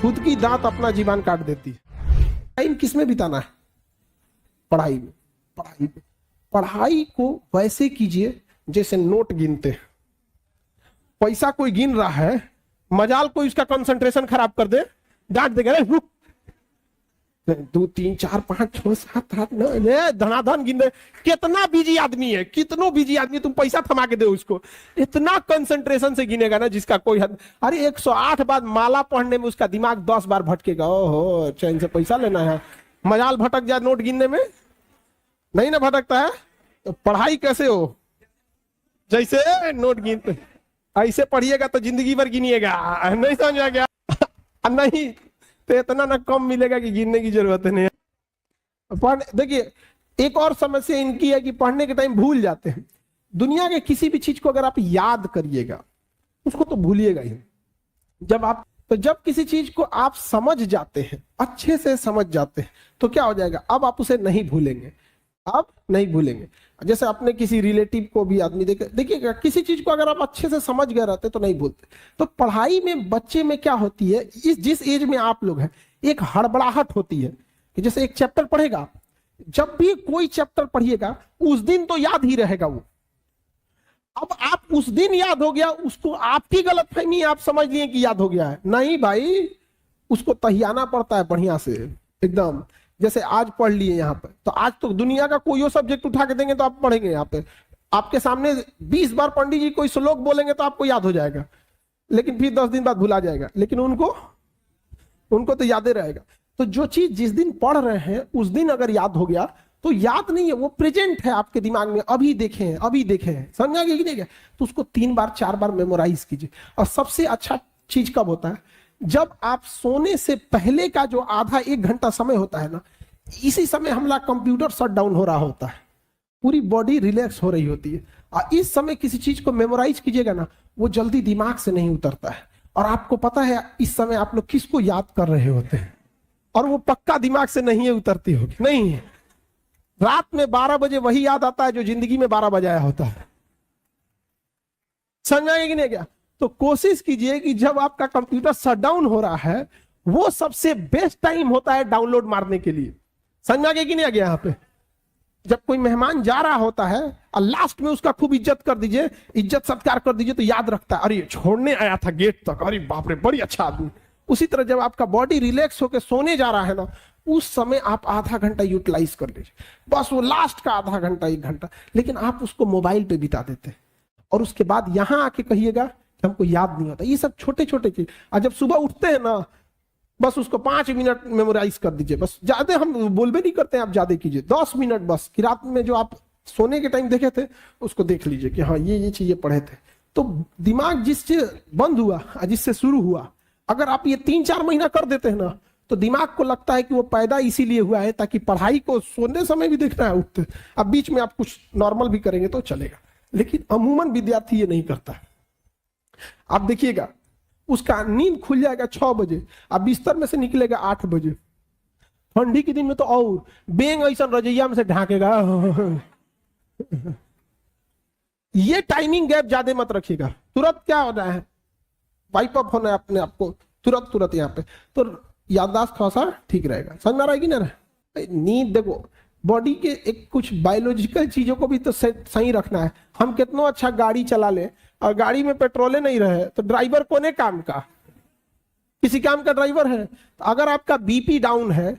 खुद की दांत अपना जीवन काट देती है। टाइम किस में बिताना है? पढ़ाई में। पढ़ाई में, पढ़ाई को वैसे कीजिए जैसे नोट गिनते हैं। पैसा कोई गिन रहा है, मजाल कोई उसका कंसंट्रेशन खराब कर दे, डांट देगा, रुक, 2 3 4 5 6 7 8 9 धनाधन गिन दे। कितना बिजी आदमी है, कितनो बिजी आदमी, तुम पैसा थमा के दे उसको, इतना कंसंट्रेशन से गिनेगा ना जिसका कोई हद। अरे 108 बार माला पढ़ने में उसका दिमाग 10 बार भटकेगा। ओहो, चैन से पैसा लेना है, मजाल भटक जाए नोट गिनने में, नहीं ना भटकता है। तो पढ़ाई कैसे हो? जैसे नोट गिनते, ऐसे पढ़िएगा तो जिंदगी भर गिनिएगा, नहीं समझ आ गया? नहीं तो इतना ना कम मिलेगा कि गिनने की जरूरत नहीं है। देखिए, एक और समस्या इनकी है कि पढ़ने के टाइम भूल जाते हैं। दुनिया के किसी भी चीज को अगर आप याद करिएगा उसको तो भूलिएगा ही। जब किसी चीज को आप समझ जाते हैं, अच्छे से समझ जाते हैं, तो क्या हो जाएगा, अब आप उसे नहीं भूलेंगे, आप नहीं भूलेंगे। जैसे अपने किसी रिलेटिव को भी आदमी देखिएगा, किसी चीज को अगर आप अच्छे से समझ गए रहते तो नहीं भूलते। तो पढ़ाई में बच्चे में क्या होती है, जिस एज में आप लोग हैं, एक हड़बड़ाहट होती है कि जैसे एक चैप्टर पढ़ेगा, जब भी कोई चैप्टर पढ़िएगा उस दिन तो याद ही रहेगा वो। अब आप उस दिन याद हो गया, उसको आपकी गलतफहमी, आप समझ लिए कि याद हो गया है, नहीं भाई, उसको तहियाना पड़ता है बढ़िया से एकदम। जैसे आज पढ़ लिए यहाँ पे, तो आज तो दुनिया का कोई सब्जेक्ट उठा के देंगे तो आप पढ़ेंगे। यहाँ पे आपके सामने 20 बार पंडित जी कोई श्लोक बोलेंगे तो आपको याद हो जाएगा, लेकिन फिर 10 दिन बाद भुला जाएगा, लेकिन उनको तो याद ही रहेगा। तो जो चीज जिस दिन पढ़ रहे हैं उस दिन अगर याद हो गया तो याद नहीं है, वो प्रेजेंट है आपके दिमाग में, अभी देखे हैं, समझा कि नहीं? तो उसको 3 बार 4 बार मेमोराइज कीजिए। और सबसे अच्छा चीज कब होता है, जब आप सोने से पहले का जो आधा 1 घंटा समय होता है ना, इसी समय हमारा कंप्यूटर शट डाउन हो रहा होता है, पूरी बॉडी रिलैक्स हो रही होती है। और इस समय किसी चीज को मेमोराइज कीजिएगा ना, वो जल्दी दिमाग से नहीं उतरता है। और आपको पता है इस समय आप लोग किसको याद कर रहे होते हैं, और वो पक्का दिमाग से नहीं उतरती होगी, नहीं है। रात में 12 बजे वही याद आता है जो जिंदगी में 12 बजाया होता है, समझाएंगे कि नहीं क्या? तो कोशिश कीजिए कि जब आपका कंप्यूटर शटडाउन हो रहा है, वो सबसे बेस्ट टाइम होता है डाउनलोड मारने के लिए। समझ आ गया कि नहीं आ गया? यहाँ पे जब कोई मेहमान जा रहा होता है और लास्ट में उसका खूब इज्जत कर दीजिए, इज्जत सत्कार कर दीजिए, तो याद रखता है, अरे छोड़ने आया था गेट तक, अरे बाप रे बड़ी अच्छा आदमी। उसी तरह जब आपका बॉडी रिलैक्स होकर सोने जा रहा है ना, उस समय आप आधा घंटा यूटिलाइज कर लीजिए, बस वो लास्ट का आधा घंटा 1 घंटा। लेकिन आप उसको मोबाइल पे बिता देते हैं, और उसके बाद यहां आके कहिएगा कि हमको याद नहीं होता। ये सब छोटे छोटे चीज। और जब सुबह उठते हैं ना, बस उसको 5 मिनट मेमोराइज कर दीजिए, बस। ज्यादा हम बोलबे नहीं करते हैं, आप ज्यादा कीजिए, 10 मिनट बस। कि रात में जो आप सोने के टाइम देखे थे उसको देख लीजिए कि हाँ ये चीजें पढ़े थे। तो दिमाग जिससे बंद हुआ, जिससे शुरू हुआ, अगर आप ये 3-4 महीना कर देते हैं ना, तो दिमाग को लगता है कि वो पैदा इसीलिए हुआ है ताकि पढ़ाई को सोने समय भी देखना है, उठते। अब बीच में आप कुछ नॉर्मल भी करेंगे तो चलेगा, लेकिन अमूमन विद्यार्थी ये नहीं करता है। आप देखिएगा, उसका नींद खुल जाएगा 6 बजे, अब बिस्तर में से निकलेगा 8 बजे। ठंडी के दिन में तो और बेंग ऐसा रजैया में से ढाकेगा। ये टाइमिंग गैप ज्यादा मत रखिएगा। तुरंत क्या होना है, वाइप अप होना है अपने आप को तुरंत यहाँ पे, तो याददाश्त थोड़ा सा ठीक रहेगा। समझ में आ रहा है कि ना? नींद देखो, बॉडी के एक कुछ बायोलॉजिकल चीजों को भी तो सही रखना है। हम कितना अच्छा गाड़ी चला ले और गाड़ी में पेट्रोले नहीं रहे तो ड्राइवर कोने काम का, किसी काम का ड्राइवर है। तो अगर आपका बीपी डाउन है